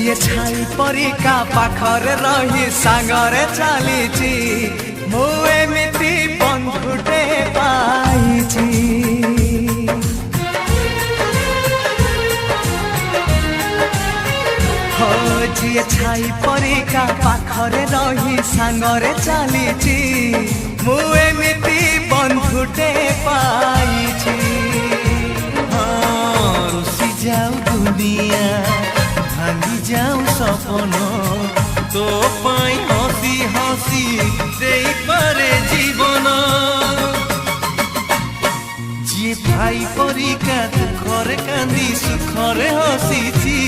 जिए छाई परिका पाखरे रही सांगरे चलीची मु एमिति बंधुटे पाइची हो जिए छाई परिका पाखरे रही सांगरे चलीची मु एमिति बंधुटे पाइची रुसी जाऊ दुनिया भांगी जाऊ सपन तो पाई हसी हसी देई पारे जीवन जी भाई परिका दुखरे कांदी सुखरे हसीची